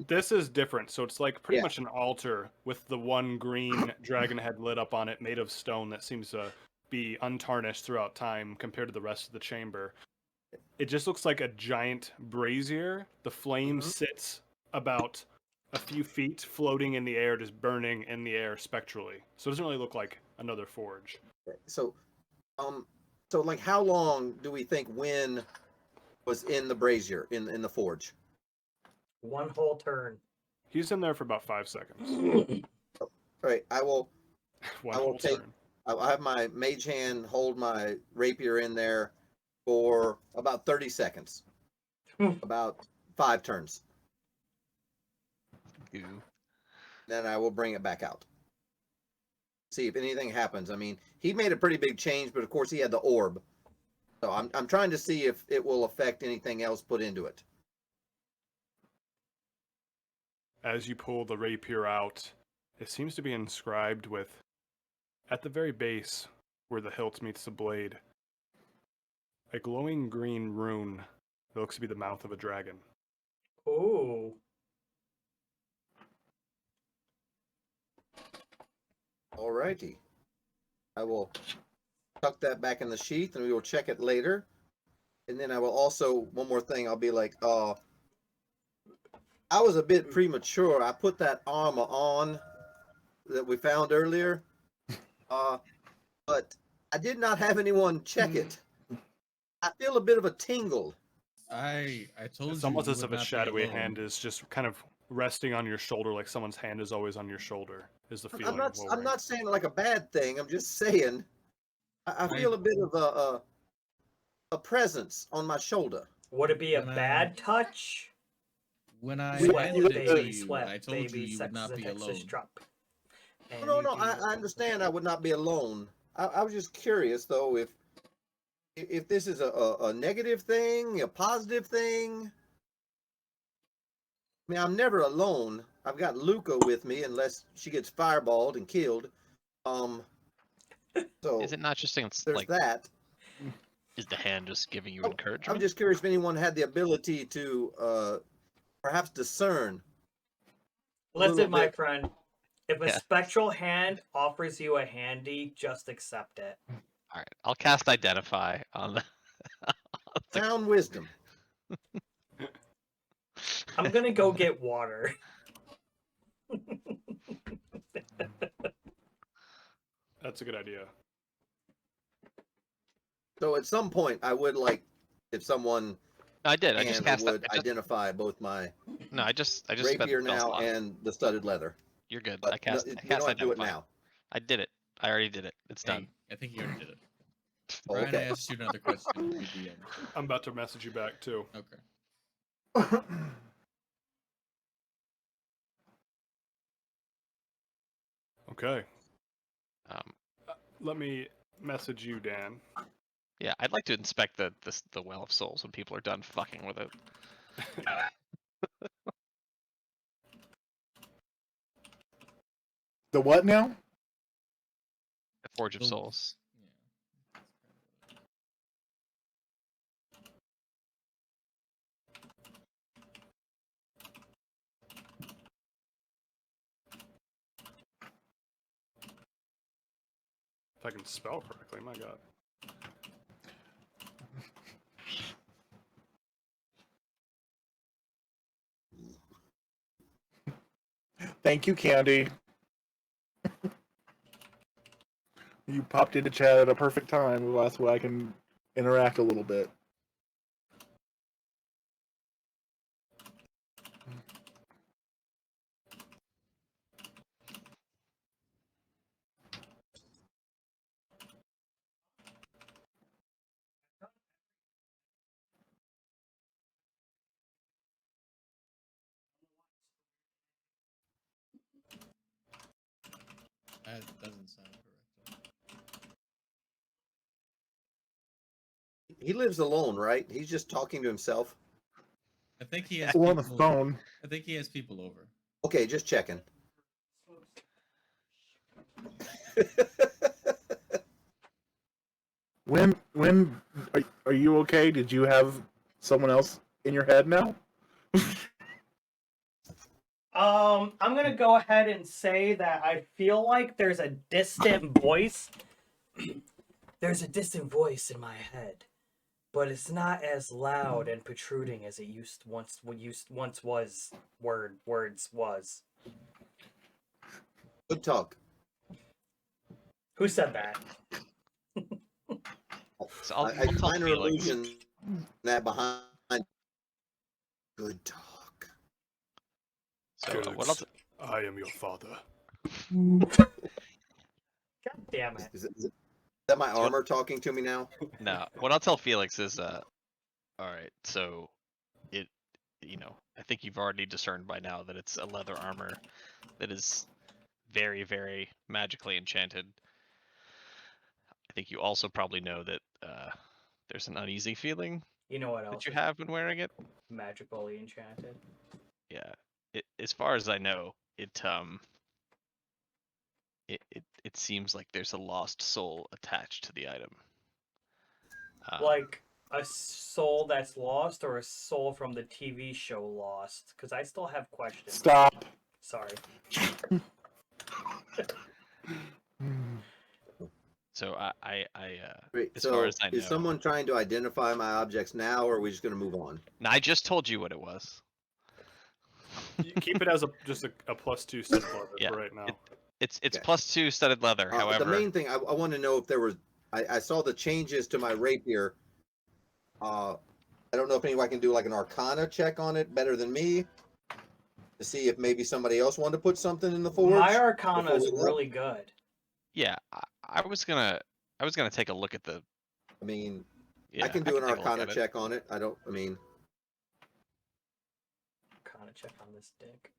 this is different. So it's like pretty Yeah. much an altar with the one green dragon head lit up on it, made of stone that seems to be untarnished throughout time compared to the rest of the chamber. It just looks like a giant brazier. The flame sits about a few feet, floating in the air, just burning in the air spectrally. So it doesn't really look like another forge. So, so like, how long do we think Wynn was in the brazier in the forge? One whole turn. He's in there for about 5 seconds. All right, I will take. Turn. I'll have my mage hand hold my rapier in there for about 30 seconds, about 5 turns. Then I will bring it back out. See if anything happens. I mean, he made a pretty big change, but of course he had the orb. So I'm trying to see if it will affect anything else put into it. As you pull the rapier out, it seems to be inscribed with, at the very base where the hilt meets the blade, a glowing green rune that looks to be the mouth of a dragon. Ooh. Alrighty. I will tuck that back in the sheath and we will check it later. And then I will also, one more thing, I'll be like, I was a bit premature. I put that armor on that we found earlier, but I did not have anyone check it. I feel a bit of a tingle. I told you. It's almost you as if would a not be shadowy alone. hand is just kind of resting on your shoulder, like someone's hand is always on your shoulder, is the feeling. I'm not saying like a bad thing. I'm just saying I feel a bit of a presence on my shoulder. Would it be a bad touch? When I Sweat, handed it to baby, you, sweat, I told you baby, you sex would not is be a Texas alone. drop. And No, you no, do- I understand I would not be alone. I was just curious though if this is a negative thing, a positive thing. I mean, I'm never alone. I've got Luca with me unless she gets fireballed and killed. So Is it not just there's like that. is the hand just giving you I'm encouragement? just curious if anyone had the ability to perhaps discern. Listen, my bit. friend. If a Yeah. spectral hand offers you a handy, just accept it. All right, I'll cast Identify on the. Sound wisdom. I'm gonna go get water. That's a good idea. So at some point, I would like if someone I did. I just and cast. would identify both my No, I just spent rapier the spell now slot. and the studded leather. You're good. But I cast. no, I you cast don't have to do it Identify. now. I did it. I already did it. It's done. Hey, I think you already did it. Oh, Brian, I okay. asked you another question. You DM. I'm about to message you back too. Okay. Okay. Um, Let me message you, Dan. yeah, I'd like to inspect the Well of Souls when people are done fucking with it. The what now? The Forge of The- Souls. If I can spell correctly, my god. Thank you, Candy. You popped into chat at a perfect time. That's why I can interact a little bit. That doesn't sound correct. He lives alone, right? He's just talking to himself. I think he has Still on the people- phone. I think he has people over. Okay, just checking. When are you okay? Did you have someone else in your head now? I'm gonna go ahead and say that I feel like there's a distant voice. There's a distant voice in my head, but it's not as loud and protruding as it once was. Words was. Good talk. Who said that? So I'll I tell minor Felix. illusion that behind. Good talk. So what else? I am your father. God damn it! Is that my So what- armor talking to me now? No, what I'll tell Felix is, all right. So it, I think you've already discerned by now that it's a leather armor that is very, very magically enchanted. I think you also probably know that there's an uneasy feeling You know what else that you is have when wearing it. magically enchanted? Yeah. As far as I know, it seems like there's a lost soul attached to the item. Like a soul that's lost, or a soul from the TV show Lost? Because I still have questions. Stop. Sorry. So Great. as So far as I know, is someone trying to identify my objects now, or are we just going to move on? now, I just told you what it was. You keep it as just a +2 studded leather Yeah, for right now. It's Okay. +2 studded leather. However, The main thing I want to know if there was. I saw the changes to my rapier. I don't know if anyone can do like an Arcana check on it better than me to see if maybe somebody else wanted to put something in the forge. My Arcana before is we left. really good. yeah, I was gonna take a look at the. I mean, Yeah, I can do an take a look Arcana at it. check on it. I mean, Arcana check on this dick.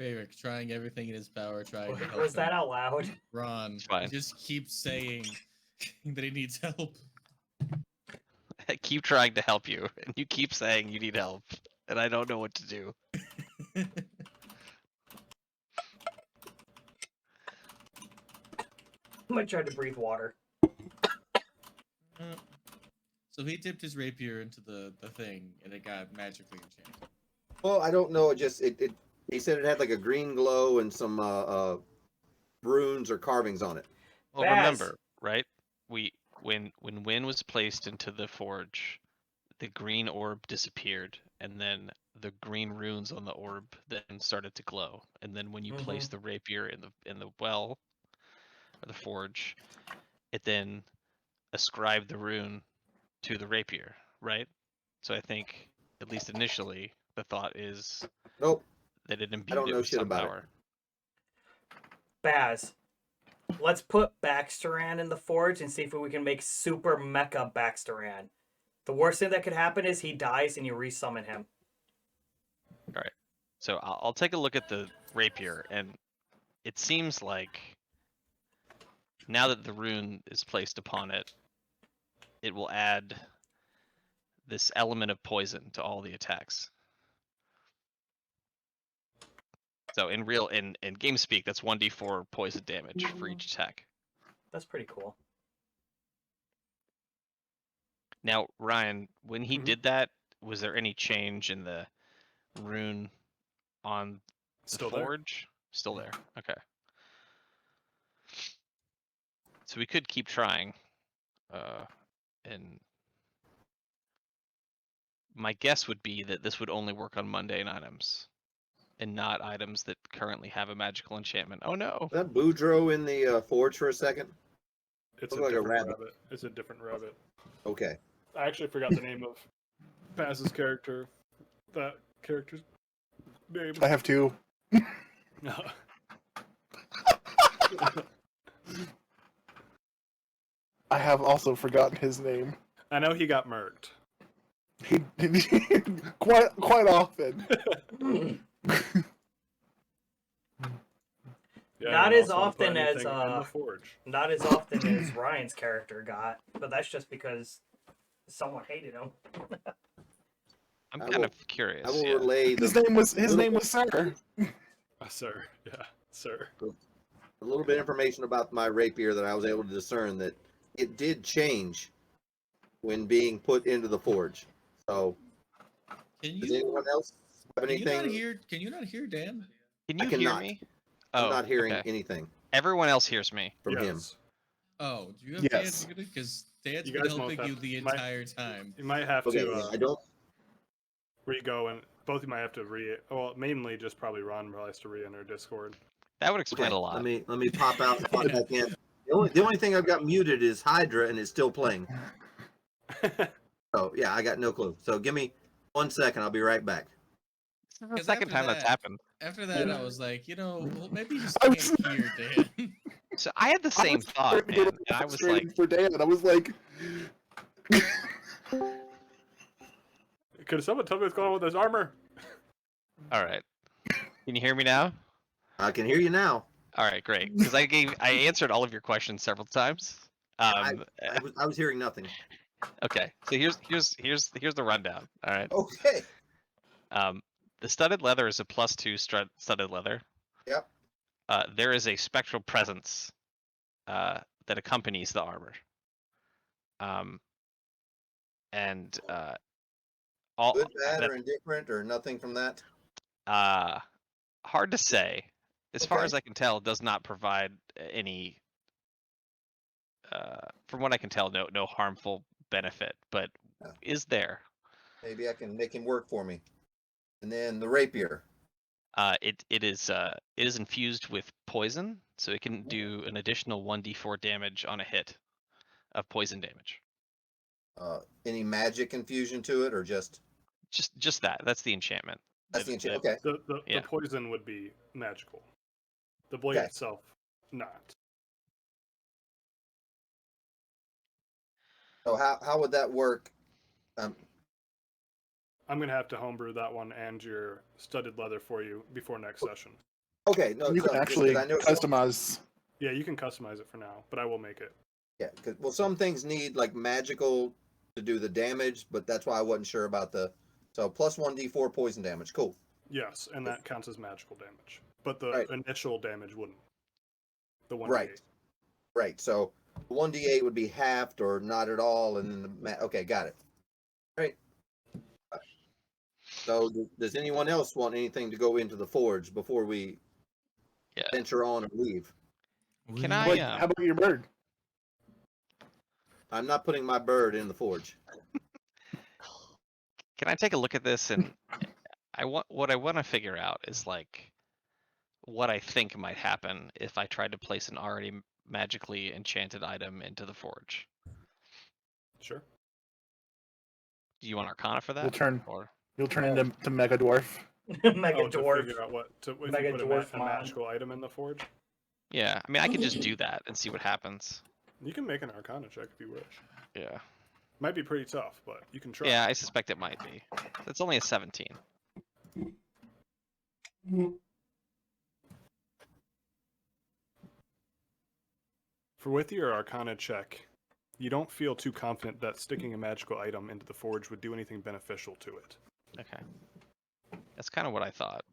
Varric trying everything in his power, trying to help Was that him. out loud? Ron, It's fine. he just keeps saying that he needs help. I keep trying to help you, and you keep saying you need help, and I don't know what to do. I'm gonna try to breathe water. So he dipped his rapier into the thing, and it got magically enchanted. well, I don't know. It. He said it had like a green glow and some runes or carvings on it. Well, Baz. remember, right? When Wynn was placed into the forge, the green orb disappeared, and then the green runes on the orb then started to glow. And then when you place the rapier in the well or the forge, it then ascribed the rune to the rapier, right? So I think, at least initially, the thought is Nope. that it I imbued don't it know with shit some about it. power. Baz, let's put Baxteran in the forge and see if we can make super mecha Baxteran. The worst thing that could happen is he dies and you resummon him. So I'll take a look at the rapier, and it seems like now that the rune is placed upon it, it will add this element of poison to all the attacks. So in game speak, that's 1d4 poison damage for each attack. That's pretty cool. Now, Ryan, when he did that, was there any change in the rune on the Still there. forge? Still there. Okay. So we could keep trying. And my guess would be that this would only work on mundane items and not items that currently have a magical enchantment. Oh no. Was that Boudreaux in the forge for a second? It's Look a like a different rabbit. rabbit. It's a different rabbit. Okay. I actually forgot the name of Paz's character. That character's name. I have two. No. I have also forgotten his name. I know he got murked. He quite often. Yeah, Not I as also wanna put often as, anything in the forge. Not as often as Ryan's character got, but that's just because someone hated him. I'm I kind will- of curious. I will yeah. relay His the, name was Sir. Sir. Yeah, sir. a little bit of information about my rapier that I was able to discern that it did change when being put into the forge. So, Can does you anyone else Have Can you not anything? hear? Can you not hear Dan? Can I you hear cannot. me? I'm Oh, not hearing okay. anything Everyone else hears me. from him. Yes. Oh, do you have Yes. Dan muted? Because Dan's You been guys both helping have you to- the might- entire time. You might have Okay, to yeah, I don't. re-go, and both of you might have to well, mainly just probably Ron probably has to re-enter Discord. That would explain Okay, a lot. let me pop out and pop back in. The only thing I've got muted is Hydra, and it's still playing. So yeah, I got no clue. So give me 1 second. I'll be right back. This is the 'Cause second after time that's that- happened. After that, Yeah. I was like, well, maybe he just I can't was- hear Dan. So I had the same thought, starting to get man. a And I little was like, frustrated for Dan. I was like, Could someone tell me what's going on with his armor? all right. Can you hear me now? I can hear you now. All right, great. Because I answered all of your questions several times. I was hearing nothing. Okay. So here's the rundown. All right. Okay. The studded leather is a +2 studded leather. Yep. There is a spectral presence that accompanies the armor. And all Good, bad, that, or indifferent, or nothing from that. hard to say. As far Okay. as I can tell, it does not provide any. From what I can tell, no harmful benefit, but Yeah. is there? Maybe I can make him work for me. And then the rapier. It is infused with poison, so it can do an additional 1d4 damage on a hit of poison damage. Any magic infusion to it, or just Just that. That's the enchantment. that's the That- enchantment? Okay. The Yeah. poison would be magical. The blade Okay. itself, not. So how would that work? I'm gonna have to homebrew that one and your studded leather for you before next session. Okay, no, you so, can just actually 'cause I know customize. Yeah, you can customize it for now, but I will make it. Yeah, well, some things need like magical to do the damage, but that's why I wasn't sure about the. So plus 1d4 poison damage. Cool. Yes, and that counts as magical damage, but the Right. initial damage wouldn't. The one. Right. Right. So 1d8 would be halved or not at all, and then okay, got it. Right. So does anyone else want anything to go into the forge before we Yeah. venture on or leave? Can We- I, Like, how about your bird? I'm not putting my bird in the forge. Can I take a look at this? And what I want to figure out is like what I think might happen if I tried to place an already magically enchanted item into the forge. Sure. Do you want Arcana for that? Or You'll turn into Mega Dwarf. Mega Oh, to dwarf. figure out what to if Mega you put dwarf a mod. magical item in the forge. yeah, I mean I could just do that and see what happens. You can make an Arcana check if you wish. Yeah. Might be pretty tough, but you can try. Yeah, I suspect it might be. It's only a 17. For with your Arcana check, you don't feel too confident that sticking a magical item into the forge would do anything beneficial to it. Okay. That's kind of what I thought.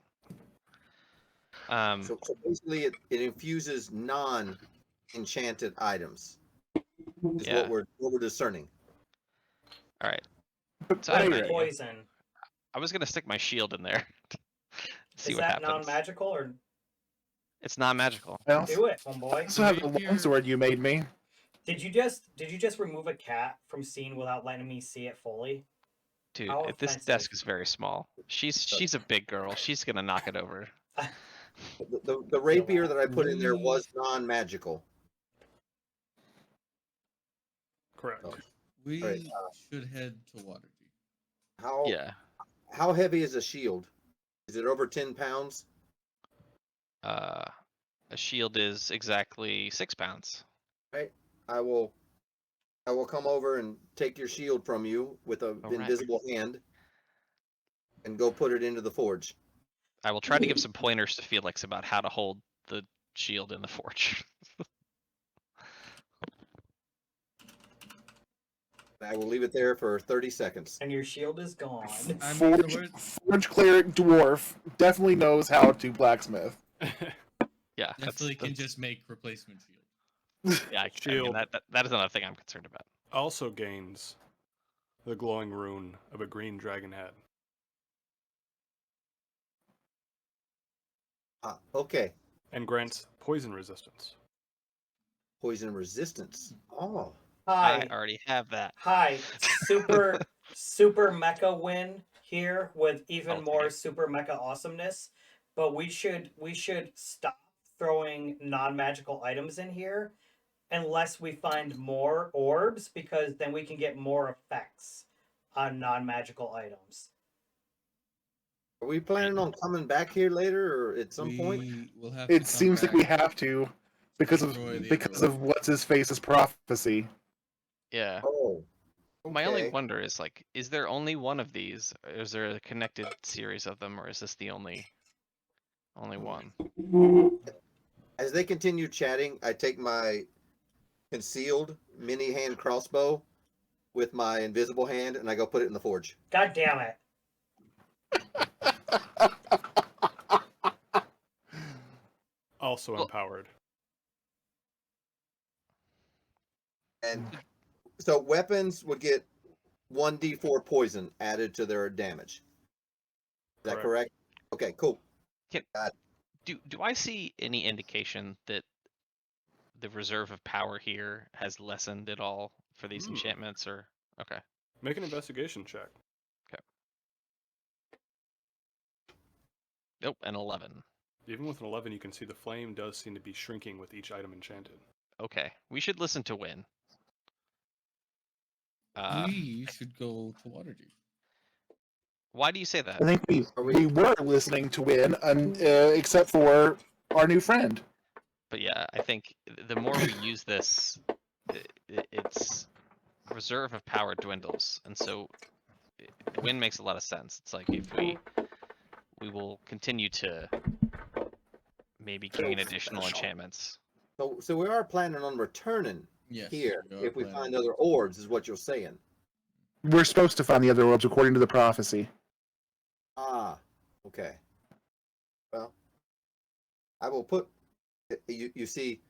So basically, it infuses non-enchanted items. Is Yeah. what we're discerning. All right. But So I have an anyway, idea. Poison. I was gonna stick my shield in there. See Is what that happens. non-magical or It's not magical. I also, do it, homeboy? I also have the Rapier- longsword you made me. Did you just remove a cat from scene without letting me see it fully? Dude, How if this offensive. desk is very small. She's a big girl. She's gonna knock it over. The rapier that I put in there was non-magical. Correct. Oh. We Alright, should head to Waterdeep. How Yeah. how heavy is a shield? Is it over 10 pounds? A shield is exactly 6 pounds. I will come over and take your shield from you with an Alright. invisible hand and go put it into the forge. I will try to give some pointers to Felix about how to hold the shield in the forge. I will leave it there for 30 seconds. And your shield is gone. I mean, Forge, we're- Forge cleric dwarf definitely knows how to blacksmith. Yeah, definitely can that's, just make replacement shield. yeah. I mean, Shield. that is another thing I'm concerned about. Also gains the glowing rune of a green dragon head. Okay. And grants poison resistance. Poison resistance. Oh. I Hi, already have that. hi, super mecha win here with even I'll more take it. super mecha awesomeness. But we should stop throwing non-magical items in here unless we find more orbs, because then we can get more effects on non-magical items. Are we planning on coming back here later or at some point? We will have It to come seems like back. we have to because Destroy the of other what's his face's prophecy. Yeah. Oh. My only Okay. wonder is like, is there only one of these? Or is there a connected series of them, or is this the only one? As they continue chatting, I take my concealed mini hand crossbow with my invisible hand and I go put it in the forge. God damn it. Also Well- empowered. And so weapons would get 1d4 poison added to their damage. Is that correct? Okay, cool. Do I see any indication that the reserve of power here has lessened at all for these enchantments, or okay? Make an investigation check. Nope, an 11. Even with an 11, you can see the flame does seem to be shrinking with each item enchanted. Okay, we should listen to Win. We should go to Waterdeep. Why do you say I that? think we were listening to Win, except for our new friend. But yeah, I think the more we use this, its reserve of power dwindles, and so Win makes a lot of sense. It's like if we will continue to maybe gain additional enchantments. So we are planning on returning Yes. here we are if we planning. find other orbs, is what you're saying. We're supposed to find the other orbs according to the prophecy. Ah, okay. Well, I will put you see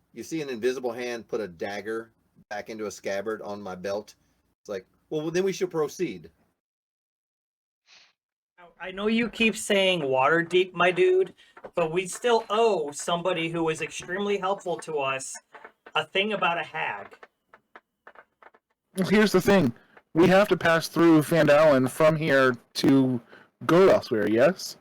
an invisible hand put a dagger back into a scabbard on my belt. It's like, well, then we should proceed. I know you keep saying Waterdeep, my dude, but we still owe somebody who was extremely helpful to us a thing about a hag. Well, here's the thing. We have to pass through Fandalen from here to go elsewhere, yes?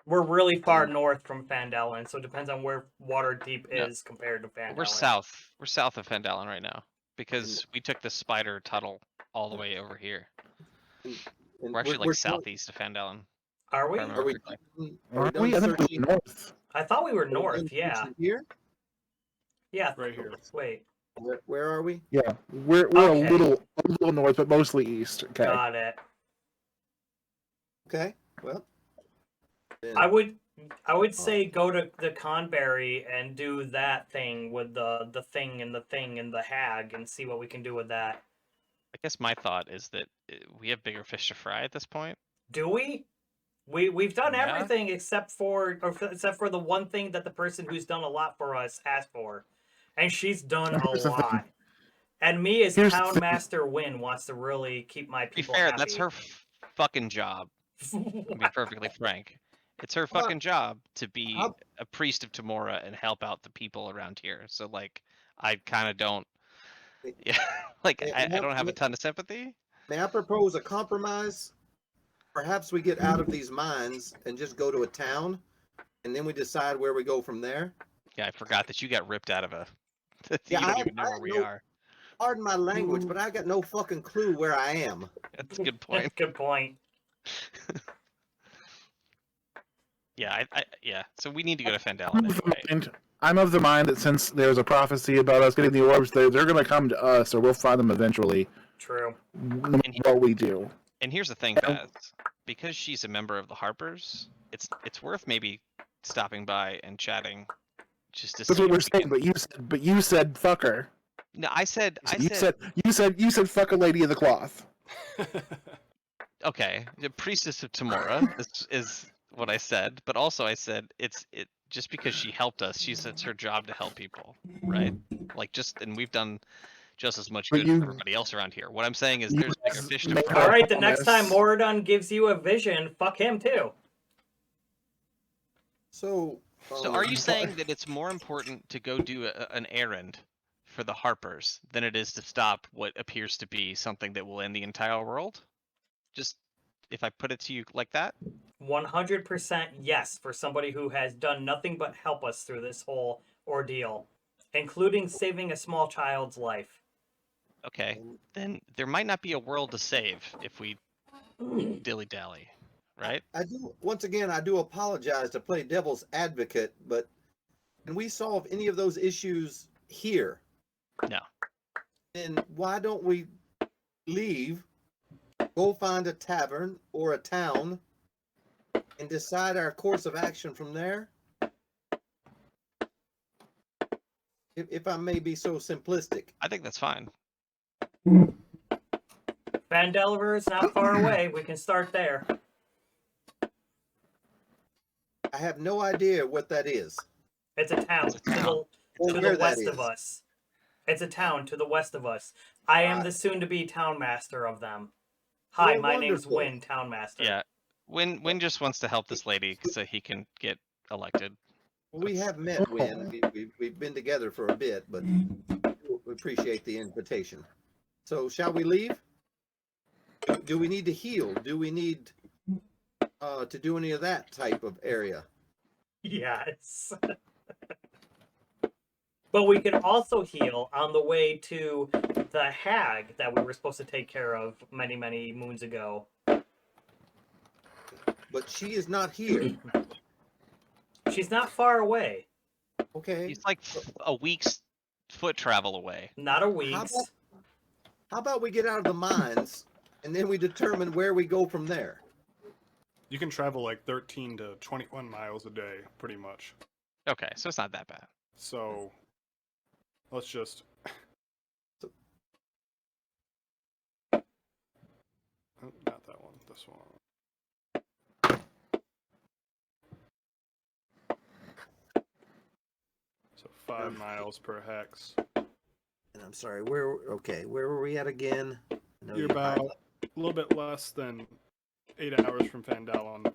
We're really far north from Fandalen, so it depends on where Waterdeep No. is compared to Fandalen. We're south. We're south of Fandalen right now because we took the spider tunnel all the way over here. And We're actually like southeast of Fandalen. Are we? If I Are we? correctly. Are we Aren't we? done I think we're searching? north. I thought we were Are we done north, yeah. searching Here? Yeah, Right here. wait. Where are we? Yeah, we're Okay. a little north, but mostly east. Okay. Got it. Okay. Well, then, I would say go to the Conberry and do that thing with the thing and the hag and see what we can do with that. I guess my thought is that we have bigger fish to fry at this point. Do we? We've done Yeah. everything except for the one thing that the person who's done a lot for us asked for, and she's done a Here's the thing. lot. And me as Here's the Town thing. Master Win wants to really keep my To be people fair, happy. that's her fucking job. To be perfectly frank, it's her fucking job to be How- a priest of Tamora and help out the people around here. So like, I kind of don't. Yeah, like I don't have a ton of sympathy. may I propose a compromise? Perhaps we get out of these mines and just go to a town, and then we decide where we go from there. Yeah, I forgot that you got ripped out of a. Yeah, you don't I- even know I where we know- are. Pardon my language, but I got no fucking clue where I am. That's a good point. Good point. Yeah, yeah. So we need to go to Fandalen anyway. I'm of the mind that since there's a prophecy about us getting the orbs, they're going to come to us, or we'll find them eventually, True. no matter what we do. And here's the thing, Baz. Because she's a member of the Harpers, it's worth maybe stopping by and chatting, just to see. That's what if we're we saying. can- But you said fuck her. No, I said. You said fuck a lady of the cloth. Okay, the priestess of Tamora is what I said, but also I said it just because she helped us, it's her job to help people, right? Like and we've done just as much But good you- for everybody else around here. What I'm saying is you there's bigger guys fish to make fry. All right, the next time promise. Moradon gives you a vision, fuck him too. So. So are you saying that it's more important to go do an errand for the Harpers than it is to stop what appears to be something that will end the entire world? Just if I put it to you like that? 100% yes for somebody who has done nothing but help us through this whole ordeal, including saving a small child's life. Okay, then there might not be a world to save if we dilly-dally, right? I do. Once again, I do apologize to play devil's advocate, but can we solve any of those issues here? No. Then why don't we leave, go find a tavern or a town, and decide our course of action from there? If I may be so simplistic. I think that's fine. Vandelver is not far away. We can start there. I have no idea what that is. It's a town It's a town. Or to where the that west of is. us. It's a town to the west of us. I am the soon-to-be town master of them. Hi, Well, my name's wonderful. Win, town master. Yeah. Win just wants to help this lady so he can get elected. We have met, Win. We've been together for a bit, but we appreciate the invitation. So, shall we leave? Do we need to heal? Do we need to do any of that type of area? Yes. But we can also heal on the way to the hag that we were supposed to take care of many, many moons ago. But she is not here. She's not far away. Okay. He's like a week's foot travel away. Not a week. How about we get out of the mines and then we determine where we go from there? You can travel like 13 to 21 miles a day, pretty much. Okay, so it's not that bad. So let's just. Oh, not that one. This one. So 5 miles per hex. And I'm sorry, where were we at again? I know You're you about highlight- a little bit less than 8 hours from Fandalon.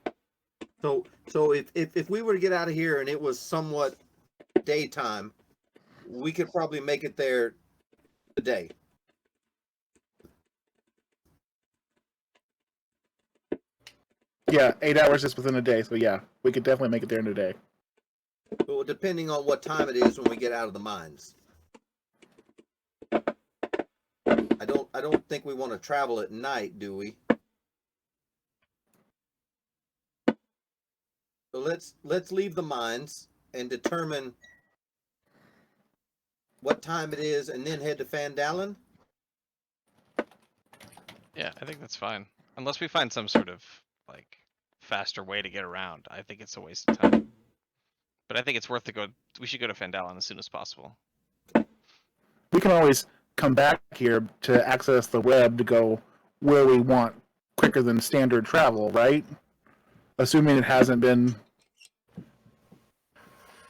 So if we were to get out of here and it was somewhat daytime, we could probably make it there today. Yeah, 8 hours is within a day, so yeah, we could definitely make it there in a day. Well, depending on what time it is when we get out of the mines. I don't think we want to travel at night, do we? So let's leave the mines and determine what time it is and then head to Fandalon. Yeah, I think that's fine. Unless we find some sort of like faster way to get around. I think it's a waste of time. But I think it's worth to go. We should go to Fandalon as soon as possible. We can always come back here to access the web to go where we want quicker than standard travel, right? Assuming it hasn't been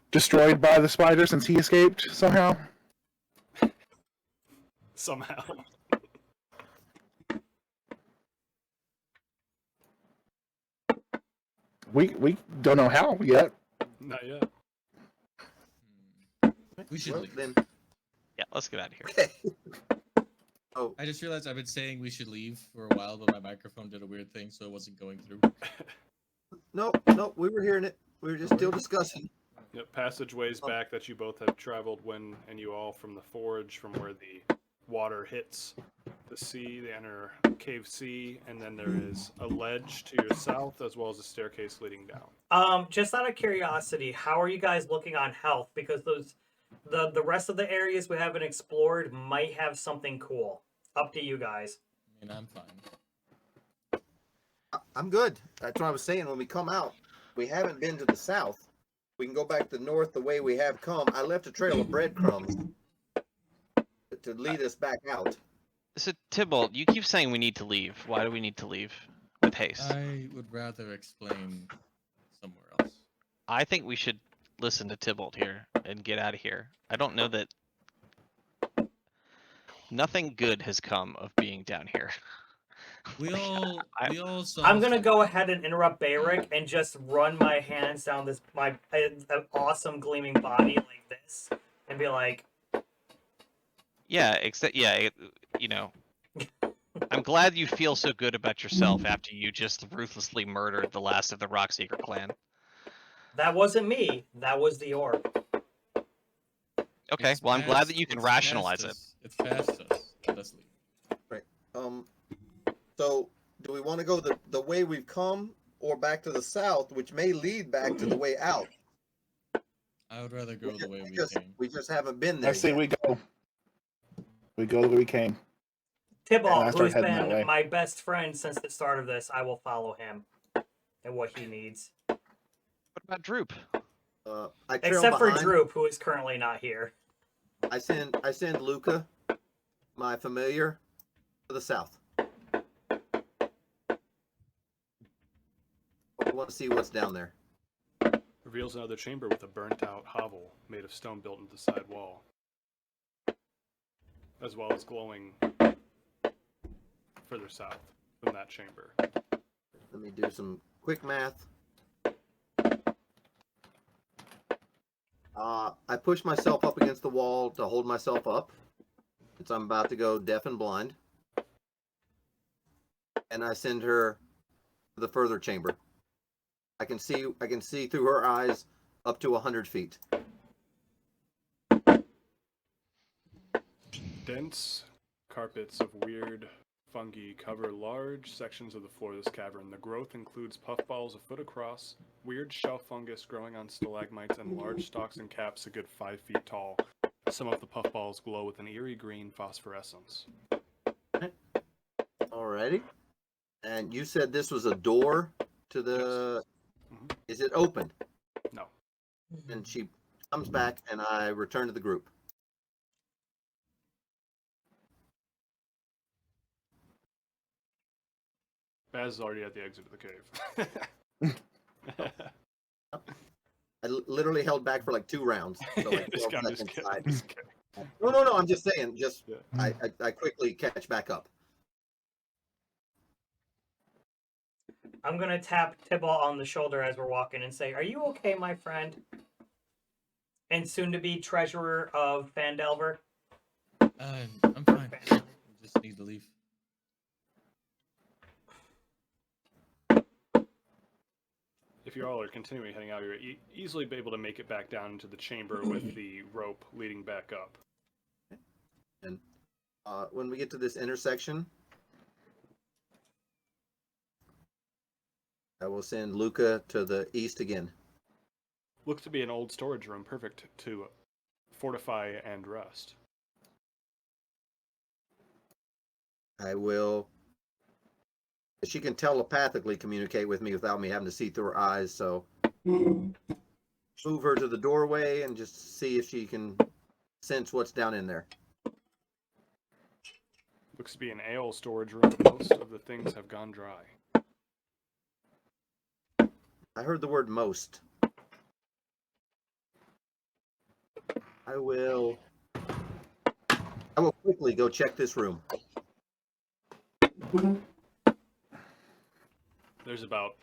destroyed by the spider since he escaped somehow. Somehow. We don't know how yet. Not yet. We should Well, leave. then, Yeah, let's get out of here. okay. Oh, I just realized I've been saying we should leave for a while, but my microphone did a weird thing, so it wasn't going through. no, we were hearing it. We were just still discussing. Yep, passageways back that you both have traveled when and you all from the forge, from where the water hits the sea, they enter Cave C, and then there is a ledge to your south as well as a staircase leading down. Just out of curiosity, how are you guys looking on health? Because the rest of the areas we haven't explored might have something cool. Up to you guys. I mean, I'm fine. I'm good. That's what I was saying. When we come out, we haven't been to the south. We can go back to the north the way we have come. I left a trail of breadcrumbs to lead us back out. So Tybalt, you keep saying we need to leave. Why do we need to leave with haste? I would rather explain somewhere else. I think we should listen to Tybalt here and get out of here. I don't know that nothing good has come of being down here. We all saw. I'm gonna go ahead and interrupt Bayrick and just run my hands down my awesome gleaming body like this, and be like, Yeah, except you know, I'm glad you feel so good about yourself after you just ruthlessly murdered the last of the Rockseeker clan. "That wasn't me. That was the orb." Okay, well I'm glad that you can rationalize it. It's past us. Let's leave. Right. So do we want to go the way we've come, or back to the south, which may lead back to the way out? I would rather go the way we came. We just haven't been there. I say yet. we go. We go the way we came. Tybalt, I start who's heading that way. been my best friend since the start of this, I will follow him and what he needs. What about Droop? I trail Except for behind. Droop, who is currently not here. I send Luca, my familiar, to the south. I want to see what's down there. Reveals another chamber with a burnt-out hovel made of stone built into the side wall, as well as glowing further south from that chamber. Let me do some quick math. I push myself up against the wall to hold myself up, since I'm about to go deaf and blind. And I send her to the further chamber. I can see through her eyes up to 100 feet. Dense carpets of weird fungi cover large sections of the floor of this cavern. The growth includes puffballs a foot across, weird shelf fungus growing on stalagmites, and large stalks and caps a good 5 feet tall. Some of the puffballs glow with an eerie green phosphorescence. Alrighty. And you said this was a door to the... Yes. Is it open? No. And she comes back, and I return to the group. Baz is already at the exit of the cave. I literally held back for like 2 rounds. So like Just 12 kidding, seconds. just kidding. No, I'm just saying, Yeah. I quickly catch back up. I'm gonna tap Tybalt on the shoulder as we're walking and say, "Are you okay, my friend?" And soon-to-be treasurer of Fandelver. I'm fine. I just need to leave. If you all are continuing heading out, you're easily be able to make it back down into the chamber with the rope leading back up. And when we get to this intersection, I will send Luca to the east again. Looks to be an old storage room, perfect to fortify and rest. I will... She can telepathically communicate with me without me having to see through her eyes, so... Move her to the doorway and just see if she can sense what's down in there. Looks to be an ale storage room, but most of the things have gone dry. I heard the word most. I will quickly go check this room. There's about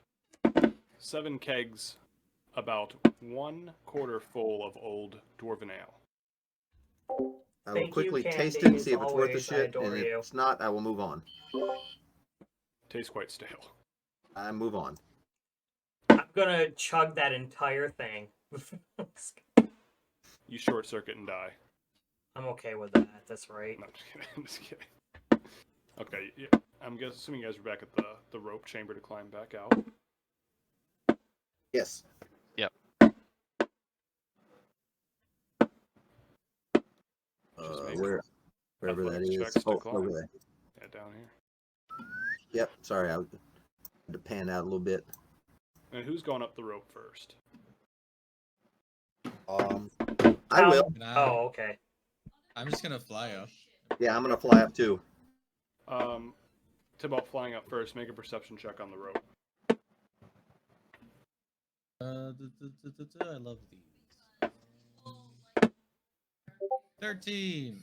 7 kegs, about 1/4 full of old dwarven ale. I will Thank you, quickly taste it Candy, and see if it's worth the always, I shit, adore and if you. it's not, I will move on. Tastes quite stale. I move on. I'm gonna chug that entire thing. You short circuit and die. I'm okay with that. That's right. No, I'm just kidding. Okay, yeah, I'm assuming you guys are back at the rope chamber to climb back out. Yes. Yep. Just make Wherever that athletics is. checks to Oh, climb. over there. Yeah, down here. Yep. Sorry, I had to pan out a little bit. And who's going up the rope first? I will. And Oh, okay. I'm just gonna fly up. Yeah, I'm gonna fly up too. Tybalt flying up first. Make a perception check on the rope. I love these. 13.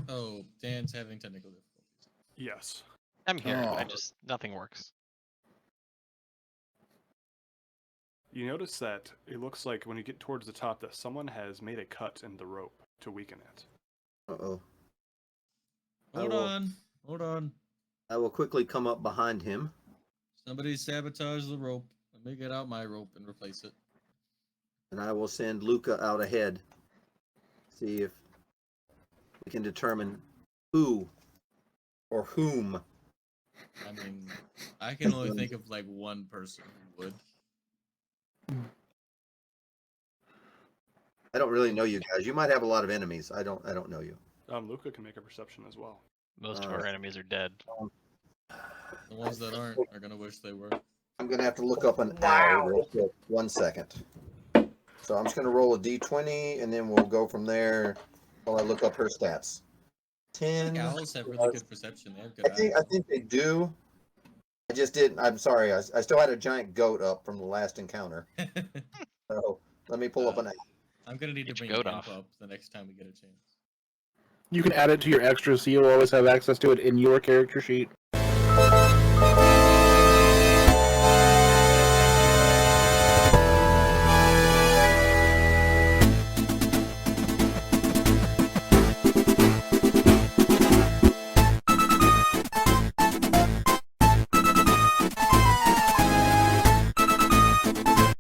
Oh, Dan's having technical difficulties. Yes. I'm here. I Oh. just nothing works. You notice that it looks like when you get towards the top that someone has made a cut in the rope to weaken it. Uh-oh. Hold will- on. Hold on. I will quickly come up behind him. Somebody sabotage the rope. Let me get out my rope and replace it. And I will send Luca out ahead. See if we can determine who or whom. I mean, I can only think of like one person who would. I don't really know you guys. You might have a lot of enemies. I don't know you. Luca can make a perception as well. Most of our enemies are dead. The ones that aren't are gonna wish they were. I'm gonna have to look up an Wow. owl real quick. 1 second. So I'm just gonna roll a d20 and then we'll go from there while I look up her stats. I 10. think owls have really good perception. They have good eyes. I think they do. I just didn't. I'm sorry. I still had a giant goat up from the last encounter. So let me pull up an owl. I'm gonna need to Get your bring goat Imp off. up the next time we get a chance. You can add it to your extras, so you'll always have access to it in your character sheet.